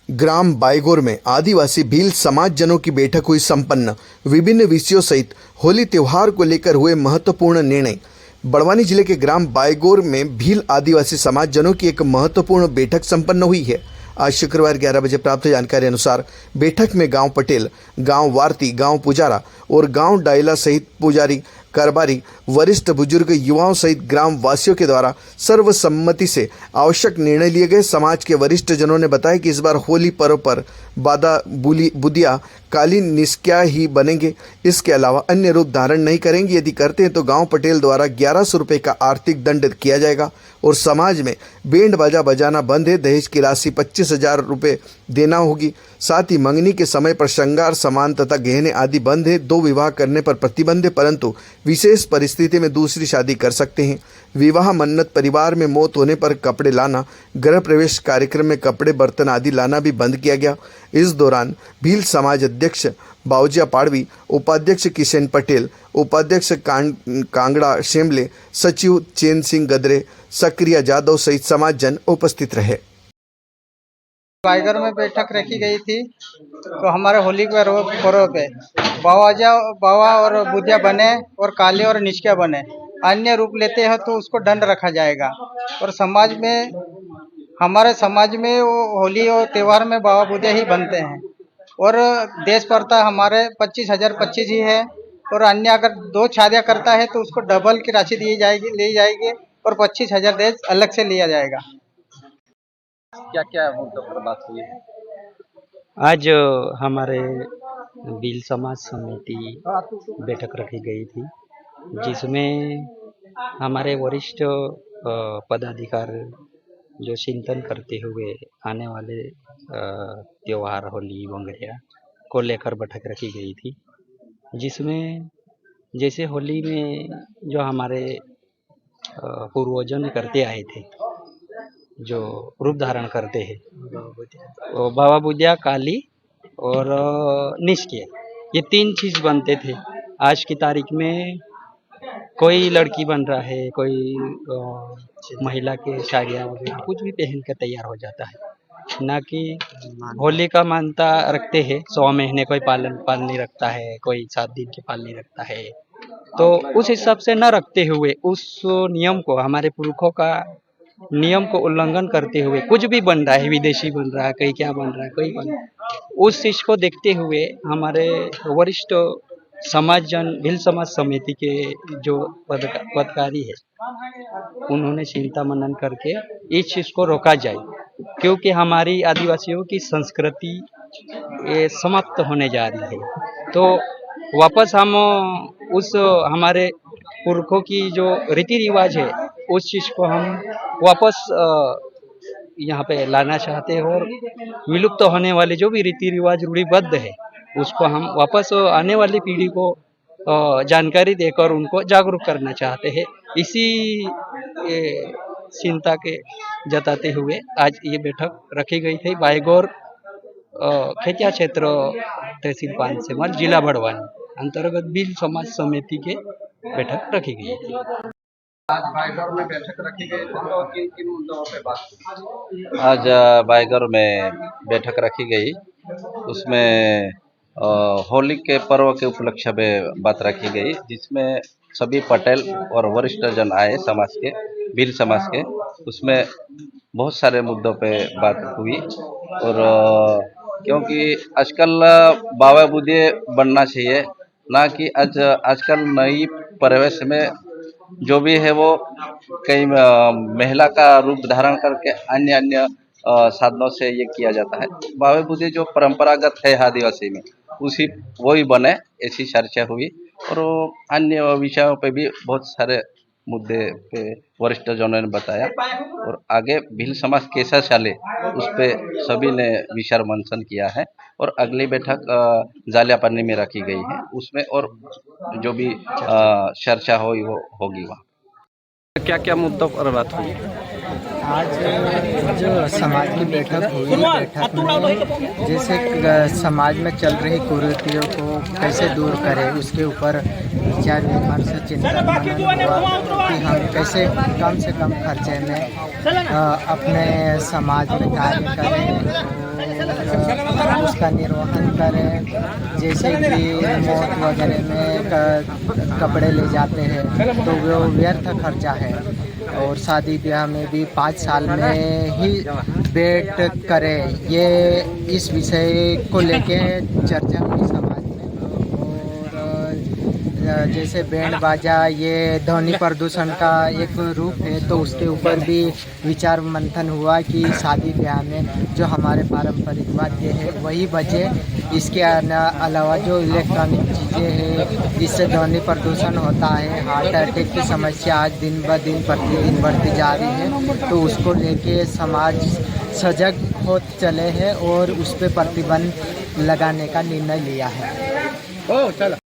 ग्राम बायगोर में आदिवासी भील समाज जनों की बैठक हुई संपन्न। विभिन्न विषयों सहित होली त्योहार को लेकर हुए महत्वपूर्ण निर्णय। बड़वानी जिले के ग्राम बायगोर में भील आदिवासी समाज जनों की एक महत्वपूर्ण बैठक संपन्न हुई है। आज शुक्रवार 11 बजे प्राप्त जानकारी अनुसार बैठक में गांव पटेल, गांव वारती, गांव पुजारा और गांव डायला सहित पुजारी, कारोबारी, वरिष्ठ बुजुर्ग, युवाओं सहित ग्राम वासियों के द्वारा सर्वसम्मति से आवश्यक निर्णय लिए गए। समाज के वरिष्ठ जनों ने बताया कि इस बार होली पर्व पर बादा बुदिया कालीन निष्क्रिय ही बनेंगे। इसके अलावा अन्य रूप धारण नहीं करेंगे। यदि करते हैं तो गांव पटेल द्वारा 1100 रुपये का आर्थिक दंड किया जाएगा और समाज में बैंड बाजा बजाना बंद है। दहेज की राशि 25,000 रुपये देना होगी। साथ ही मंगनी के समय पर श्रृंगार सामान तथा गहने आदि बंद है। 2 विवाह करने पर प्रतिबंध है, परंतु विशेष परिस्थिति में दूसरी शादी कर सकते हैं। विवाह, मन्नत, परिवार में मौत होने पर कपड़े लाना, गृह प्रवेश कार्यक्रम में कपड़े, बर्तन आदि लाना भी बंद किया गया। इस दौरान भील समाज अध्यक्ष बावजिया पाड़वी, उपाध्यक्ष किशन पटेल, उपाध्यक्ष कांगड़ा शेमले, सचिव चैन सिंह गदरे, सक्रिया जादव सहित समाज जन उपस्थित रहे। बायगर में बैठक रखी गई थी तो हमारे होली के पर्व पे बावा और बुदिया बने और काले और निष्क्रिय बने, अन्य रूप लेते हैं तो उसको दंड रखा जाएगा। और समाज में, हमारे समाज में वो होली और त्यौहार में बावा बुदिया ही बनते हैं और देश प्रथा हमारे 25,025 ही है। और अन्य अगर 2 शादियाँ करता है तो उसको डबल की राशि ली जाएगी और 25,000 देश अलग से लिया जाएगा। क्या क्या मुद्दों पर बात हुई है? आज हमारे भील समाज समिति बैठक रखी गई थी, जिसमें हमारे वरिष्ठ पदाधिकारी जो चिंतन करते हुए आने वाले त्यौहार होली वगैरह को लेकर बैठक रखी गई थी। जिसमें जैसे होली में जो हमारे पूर्वजों करते आए थे, जो रूप धारण करते हैं, बाबा बुदिया, काली और निष्क्रिय, ये 3 चीज़ बनते थे। आज की तारीख में कोई लड़की बन रहा है, कोई महिला के साड़ियाँ वगैरह कुछ भी पहन कर तैयार हो जाता है, ना कि होली का मानता रखते हैं। 100 महीने कोई पालनी रखता है, कोई 7 दिन की पालनी रखता है। तो उस हिसाब से न रखते हुए, उस नियम को, हमारे पुरखों का नियम को उल्लंघन करते हुए कुछ भी बन रहा है, विदेशी बन रहा है, कहीं क्या बन रहा है, कोई बन रहा है, उस चीज को देखते हुए हमारे वरिष्ठ समाज जन भील समाज समिति के जो पदाधिकारी है, उन्होंने चिंता मनन करके इस चीज को रोका जाए, क्योंकि हमारी आदिवासियों की संस्कृति समाप्त होने जा रही है। तो वापस हम उस हमारे पुरखों की जो रीति रिवाज है, उस चीज को हम वापस यहाँ पे लाना चाहते हैं और विलुप्त होने वाले जो भी रीति रिवाज रूढ़िबद्ध है, उसको हम वापस आने वाली पीढ़ी को जानकारी देकर उनको जागरूक करना चाहते हैं। इसी चिंता के जताते हुए आज ये बैठक रखी गई थी। बायगोर खेतिया क्षेत्र तहसील पानसेमल, जिला बड़वानी अंतर्गत भील समाज समिति के बैठक रखी गई थी। आज बायगर में बैठक रखी गई तो किन मुद्दों पे बात हुई? आज बायगर में बैठक रखी गई, उसमें होली के पर्व के उपलक्ष्य में बात रखी गई, जिसमें सभी पटेल और वरिष्ठ जन आए समाज के, भील समाज के। उसमें बहुत सारे मुद्दों पे बात हुई और क्योंकि आजकल बावा बुदिया बनना चाहिए, ना कि आजकल नई परिवेश में जो भी है वो कई महिला का रूप धारण करके अन्य साधनों से ये किया जाता है। बावे बुदिया जो परंपरागत है आदिवासी में, उसी वही बने, ऐसी चर्चा हुई। और अन्य विषयों पे भी बहुत सारे मुद्दे पे वरिष्ठ जनों ने बताया और आगे भील समाज कैसा चले उस पे सभी ने विचार मंथन किया है। और अगली बैठक जालियापानी में रखी गई है, उसमें और जो भी चर्चा हुई वो होगी वहाँ। क्या क्या मुद्दों पर बात हुई? आज जो समाज की बैठक हुई, बैठक में जैसे समाज में चल रही कुरीतियों को कैसे दूर करें, उसके ऊपर विचार विमर्श, चिंतन मनन हुआ कि हम कैसे कम से कम खर्चे में अपने समाज में कार्य करें उसका निर्वहन करें। जैसे कि मौत वगैरह में कपड़े ले जाते हैं तो वो व्यर्थ खर्चा है। और शादी ब्याह में भी 5 साल में ही भेंट करें, ये इस विषय को लेके चर्चा हुई समाज में। और जैसे बैंड बाजा ये ध्वनि प्रदूषण का एक रूप है, तो उसके ऊपर भी विचार मंथन हुआ कि शादी ब्याह में जो हमारे पारंपरिक वाद्य है वही बजे। इसके अलावा जो इलेक्ट्रॉनिक चीज़ें हैं जिससे ध्वनि प्रदूषण होता है, हार्ट अटैक की समस्या आज दिन ब दिन प्रतिदिन बढ़ती जा रही है, तो उसको लेके समाज सजग हो चले हैं और उस पर प्रतिबंध लगाने का निर्णय लिया है।